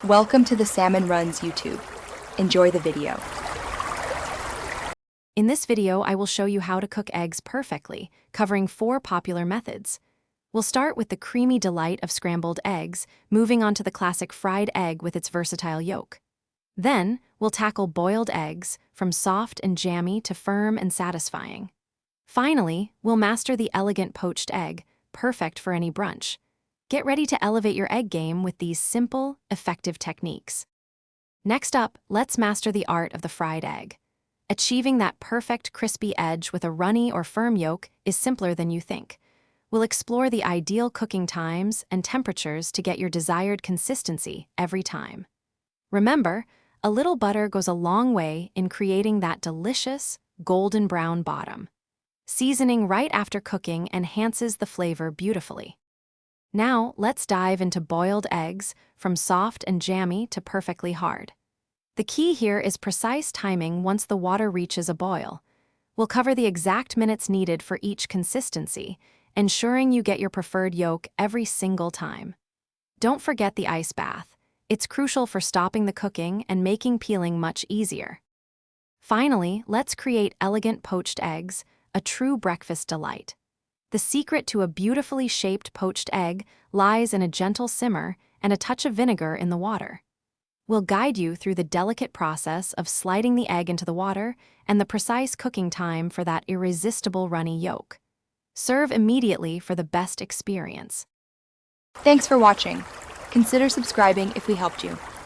Welcome to the Salmon Runs YouTube. Enjoy the video. In this video, I will show you how to cook eggs perfectly, covering 4 popular methods. We'll start with the creamy delight of scrambled eggs, moving on to the classic fried egg with its versatile yolk. Then, we'll tackle boiled eggs, from soft and jammy to firm and satisfying. Finally, we'll master the elegant poached egg, perfect for any brunch. Get ready to elevate your egg game with these simple, effective techniques. Next up, let's master the art of the fried egg. Achieving that perfect crispy edge with a runny or firm yolk is simpler than you think. We'll explore the ideal cooking times and temperatures to get your desired consistency every time. Remember, a little butter goes a long way in creating that delicious, golden brown bottom. Seasoning right after cooking enhances the flavor beautifully. Now, let's dive into boiled eggs, from soft and jammy to perfectly hard. The key here is precise timing once the water reaches a boil. We'll cover the exact minutes needed for each consistency, ensuring you get your preferred yolk every single time. Don't forget the ice bath. It's crucial for stopping the cooking and making peeling much easier. Finally, let's create elegant poached eggs, a true breakfast delight. The secret to a beautifully shaped poached egg lies in a gentle simmer and a touch of vinegar in the water. We'll guide you through the delicate process of sliding the egg into the water and the precise cooking time for that irresistible runny yolk. Serve immediately for the best experience. Thanks for watching. Consider subscribing if we helped you.